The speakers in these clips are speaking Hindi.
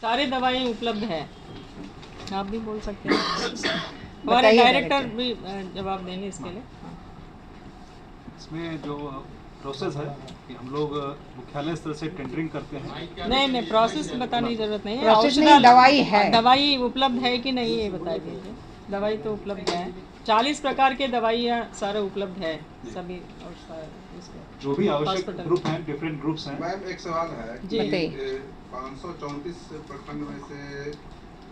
सारी दवाई उपलब्ध है, आप भी बोल सकते हैं। हमारे डायरेक्टर भी जवाब देंगे इसके लिए। इसमें जो प्रोसेस है कि हम लोग मुख्यालय स्तर से टेंडरिंग करते हैं। नहीं, प्रोसेस बताने की जरूरत नहीं है। प्रोसेस नहीं, दवाई है। दवाई उपलब्ध है कि नहीं ये बता दीजिए। दवाई तो उपलब्ध है, 40 प्रकार के दवाइयाँ सारे उपलब्ध है सभी। और जो भी आवश्यक ग्रुप हैं, डिफरेंट ग्रुप्स हैं। मैम एक सवाल है जी। कि 534 प्रखंड में से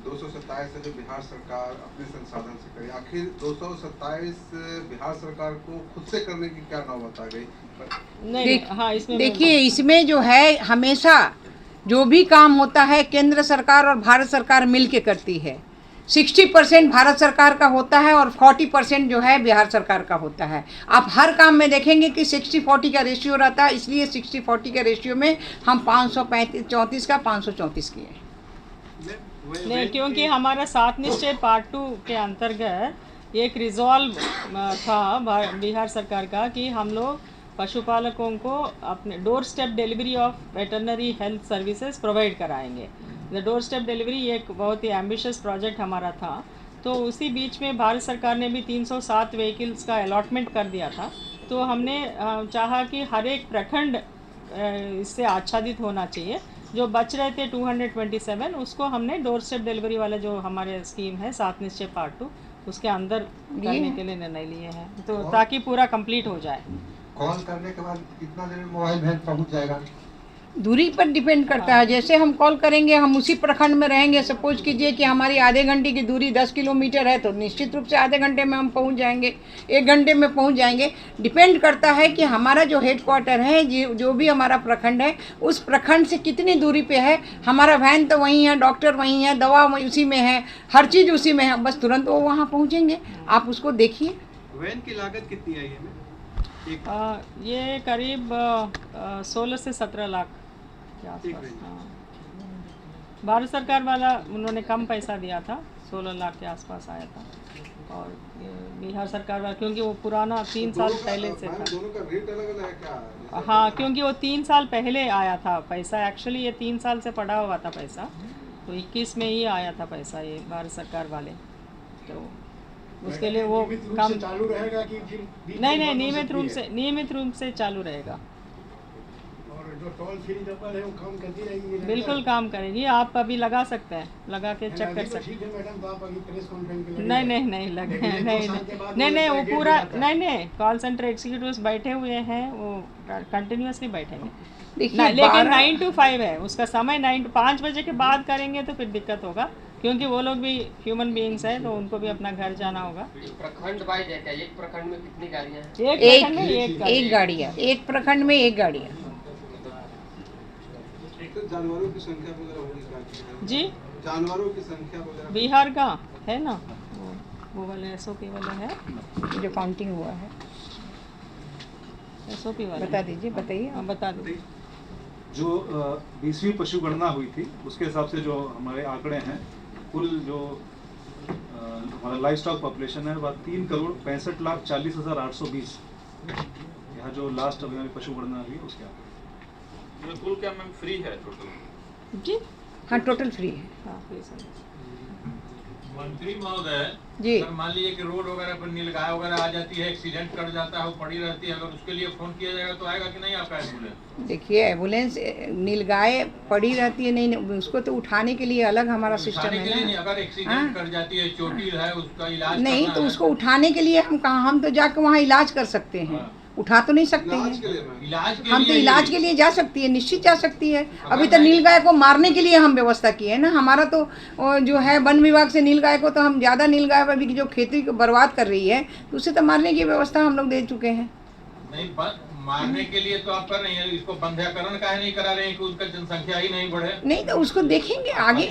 227 है जो बिहार सरकार अपने संसाधन से करे, आखिर 227 बिहार सरकार को खुद से करने की क्या नौबत आ गई? नहीं, हाँ, इसमें देखिए, इसमें जो है हमेशा जो भी काम होता है केंद्र सरकार और भारत सरकार मिल के करती है। 60% भारत सरकार का होता है और 40% जो है बिहार सरकार का होता है। आप हर काम में देखेंगे कि 60-40 का रेशियो रहता है, इसलिए 60-40 के रेशियो में हम 534 का 534 किए। नहीं, क्योंकि हमारा 7 निश्चय पार्ट 2 के अंतर्गत एक रिजॉल्व था बिहार सरकार का कि हम लोग पशुपालकों को अपने door step delivery of veterinary health services provide कराएंगे। द डोर स्टेप डिलीवरी एक बहुत ही एम्बिशियस प्रोजेक्ट हमारा था। तो उसी बीच में भारत सरकार ने भी 307 व्हीकल्स का अलॉटमेंट कर दिया था। तो हमने चाहा कि हर एक प्रखंड इससे आच्छादित होना चाहिए। जो बच रहे थे 227, उसको हमने डोर स्टेप डिलीवरी वाला जो हमारे स्कीम है 7 निश्चय पार्ट 2 उसके अंदर करने के लिए निर्णय लिए हैं, तो ताकि पूरा कंप्लीट हो जाए। कॉल करने के बाद कितना देर में मोबाइल वैन पहुंच जाएगा? दूरी पर डिपेंड करता है। जैसे हम कॉल करेंगे, हम उसी प्रखंड में रहेंगे, सपोज कीजिए कि हमारी आधे घंटे की दूरी 10 किलोमीटर है, तो निश्चित रूप से आधे घंटे में हम पहुंच जाएंगे, 1 घंटे में पहुंच जाएंगे। डिपेंड करता है कि हमारा जो हेड क्वार्टर है, जो भी हमारा प्रखंड है, उस प्रखंड से कितनी दूरी पे है। हमारा वैन तो वहीं है, डॉक्टर वहीं है, दवा उसी में है, हर चीज़ उसी में है, बस तुरंत वो वहाँ पहुँचेंगे। आप उसको देखिए। वैन की लागत कितनी आई है? ये करीब 16 से 17 लाख के आसपास। भारत सरकार वाला उन्होंने कम पैसा दिया था, 16 लाख के आसपास आया था। और बिहार सरकार वाला क्योंकि वो पुराना 3 साल पहले से था। दोनों का रेट अलग अलग है क्या? हाँ, क्योंकि वो 3 साल पहले आया था पैसा। एक्चुअली ये 3 साल से पड़ा हुआ था पैसा, तो 21 में ही आया था पैसा ये भारत सरकार वाले। तो उसके लिए वो काम चालू रहेगा कि नहीं, नियमित रूप से चालू रहेगा। और जो टोल फ्री नंबर है वो काम करती रहेगी? बिल्कुल काम करेगी। आप अभी लगा सकते हैं, लगा के चेक कर सकते हैं। ठीक है मैडम, तो आप अभी प्रेस कॉन्फ्रेंस के लिए नहीं, वो पूरा नहीं, कॉल सेंटर एग्जीक्यूटिव्स बैठे हुए हैं, वो कंटिन्यूअसली बैठेंगे। लेकिन 9 to 5 है उसका समय। 5 बजे के बाद करेंगे तो फिर दिक्कत होगा, क्योंकि वो लोग भी ह्यूमन बीइंग्स हैं, तो उनको भी अपना घर जाना होगा। प्रखंड वाइज है क्या? एक प्रखंड में कितनी गाड़ियाँ हैं? एक गाड़ियाँ, एक प्रखंड में 1 गाड़ियाँ। तो जानवरों की संख्या वगैरह होगी जी, जानवरों की संख्या वगैरह बिहार का है ना, वो वाला SOP वाला है जो काउंटिंग हुआ है, SOP वाला बता दीजिए, बताइए। हाँ, बता दीजिए। जो 20वीं पशुगणना हुई थी उसके हिसाब से जो हमारे आंकड़े हैं, कुल जो हमारा लाइव स्टॉक पॉपुलेशन है वह 3,65,40,820। यहाँ जो लास्ट अभी पशुगणना हुई उसके आंकड़े। कुल क्या मैम फ्री है टोटल? जी हाँ, टोटल फ्री है। हाँ, फ्री सर्विस। मंत्री महोदय जी, अगर मान लीजिए कि रोड वगैरह पर नीलगाय वगैरह आ जाती है, एक्सीडेंट कर जाता है, वो पड़ी रहती है, अगर उसके लिए फोन किया जाएगा तो आएगा कि नहीं आपका एम्बुलेंस? देखिए, एम्बुलेंस नीलगाय पड़ी रहती है, नहीं, उसको तो उठाने के लिए अलग हमारा सिस्टम उठाने के लिए है नहीं, ना। अगर एक्सीडेंट कर जाती है, चोटिल है, उसका इलाज नहीं, करना तो है। उसको उठाने के लिए हम कहाँ, हम तो जाकर वहाँ इलाज कर सकते हैं, उठा तो नहीं सकते इलाज के हैं। लिए मैम। इलाज के हम तो लिए इलाज के लिए जा सकती है, निश्चित जा सकती है। अभी तो नीलगाय को मारने के लिए हम व्यवस्था की है ना। हमारा तो जो है वन विभाग से नीलगाय को, तो हम ज़्यादा नीलगाय अभी जो खेती को बर्बाद कर रही है, तो उसे तो मारने की व्यवस्था हम लोग दे चुके हैं। नहीं, मारने के लिए तो आप कर रही हैं, इसको बंध्याकरण काहे नहीं करा रहे हैं कि उसका जनसंख्या ही नहीं बढ़े? नहीं, तो उसको देखेंगे आगे।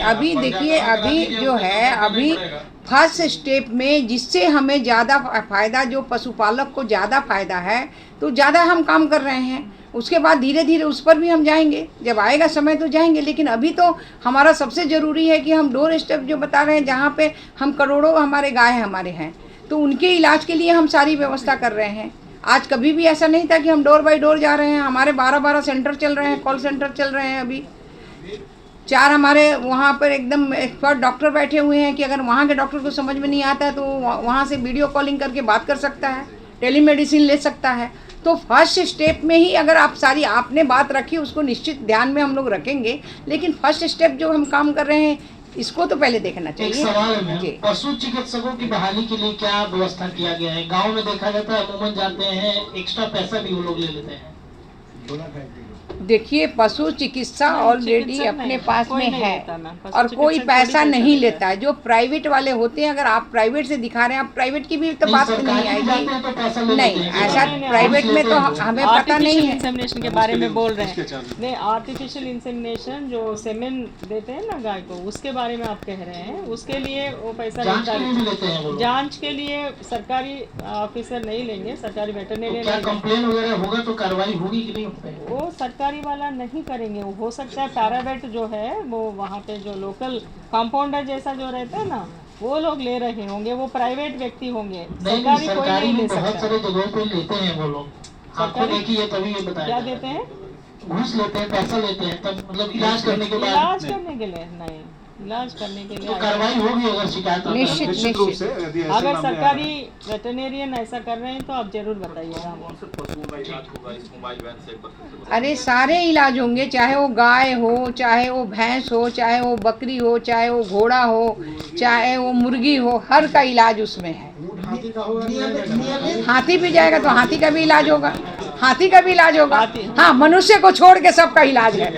अभी देखिए, अभी जो है, अभी फर्स्ट स्टेप में जिससे हमें ज़्यादा फ़ायदा, जो पशुपालक को ज़्यादा फ़ायदा है, तो ज़्यादा हम काम कर रहे हैं। उसके बाद धीरे धीरे उस पर भी हम जाएंगे, जब आएगा समय तो जाएंगे। लेकिन अभी तो हमारा सबसे ज़रूरी है कि हम डोर स्टेप जो बता रहे हैं, जहाँ पे हम करोड़ों हमारे गाय हमारे हैं, तो उनके इलाज के लिए हम सारी व्यवस्था कर रहे हैं। आज कभी भी ऐसा नहीं था कि हम डोर बाय डोर जा रहे हैं। हमारे 12-12 सेंटर चल रहे हैं, कॉल सेंटर चल रहे हैं अभी, 4 हमारे वहाँ पर एकदम एक्सपर्ट डॉक्टर बैठे हुए हैं कि अगर वहाँ के डॉक्टर को समझ में नहीं आता है तो वहाँ से वीडियो कॉलिंग करके बात कर सकता है, टेलीमेडिसिन ले सकता है। तो फर्स्ट स्टेप में ही अगर आप सारी आपने बात रखी उसको निश्चित ध्यान में हम लोग रखेंगे, लेकिन फर्स्ट स्टेप जो हम काम कर रहे हैं इसको तो पहले देखना एक चाहिए। सवाल है जी। मैम, पशु चिकित्सकों की बहाली के लिए क्या व्यवस्था किया गया है? गांव में देखा जाता है अमूमन जाते हैं, एक्स्ट्रा पैसा भी वो लोग ले लेते हैं। देखिए पशु चिकित्सा ऑलरेडी चिकित्सक अपने नहीं, पास कोई में नहीं है लेता मैम, पशु और कोई चिकित्सक पैसा थोड़ी नहीं लेता लेता है। जो प्राइवेट वाले होते हैं, अगर आप प्राइवेट से दिखा रहे हैं, आप प्राइवेट की भी तो बात नहीं सरकारी में जाते हैं तो पैसा ले आएगी। लेते नहीं, हैं। ऐसा नहीं, प्राइवेट में तो हमें पता नहीं है। इंसेमिनेशन के बारे में बोल रहे उसके हैं। चार्ज। नहीं, आर्टिफिशियल इंसेमिनेशन जो सेमेन देते हैं ना गाय को, उसके बारे में आप कह रहे हैं, उसके लिए वो पैसा जांच लेता के लिए भी है। लेते हैं वो लोग। जांच के लिए सरकारी ऑफिसर नहीं लेंगे, सरकारी तो वेटरनेरियन क्या लेंगे। कंप्लेन वगैरह होगा तो कार्रवाई होगी कि नहीं होगी? वो सरकारी वाला नहीं करेंगे। वो हो सकता है पैरावेट जो है वो वहाँ पे जो लोकल कंपाउंडर जैसा जो रहता है ना, वो लोग ले रहे होंगे, वो प्राइवेट व्यक्ति होंगे, नहीं, सरकारी कोई सरकारी नहीं में ले बहुत सकता। सारे जगहों पे लेते हैं वो लोग। आपको सरकारी- देखी है तभी ये बताया क्या जा रहा देते है। हैं? घूस लेते हैं, पैसा लेते हैं, तब मतलब इलाज करने के बाद इलाज करने के लिए नहीं, इलाज करने के तो लिए कार्रवाई होगी अगर शिकायत आता है। निश्चित निश्चित रूप से यदि ऐसे अगर मामले आ रहे सरकारी हैं। वेटरनेरियन ऐसा कर रहे हैं तो आप जरूर बताइएगा हमको। कौन से पशुओं का इलाज होगा इस मोबाइल वैन से? अरे सारे इलाज होंगे, चाहे वो गाय हो, चाहे वो भैंस हो, चाहे वो बकरी हो, चाहे वो घोड़ा हो, चाहे वो मुर्गी हो, हर का इलाज उसमें है। हाथी भी जाएगा तो हाथी का भी इलाज होगा, हाथी का भी इलाज होगा। हाँ, मनुष्य को छोड़ के सबका इलाज है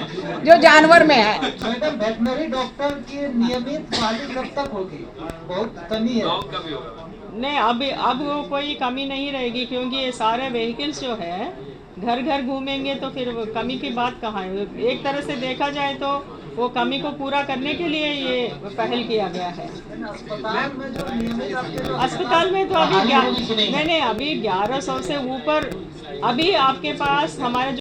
जो जानवर में है। मैडम वेटनरी डॉक्टर की नियमित बहाली कब तक होगी? बहुत कमी है। डॉग का भी होगा। नहीं, अब वो कोई कमी नहीं रहेगी, क्योंकि ये सारे व्हीकल्स जो है घर घर घूमेंगे तो फिर वो कमी की बात कहाँ है। एक तरह से देखा जाए तो वो कमी को पूरा करने के लिए ये पहल किया गया है। अस्पताल में तो अभी नहीं, अभी 1100 से ऊपर अभी आपके पास हमारे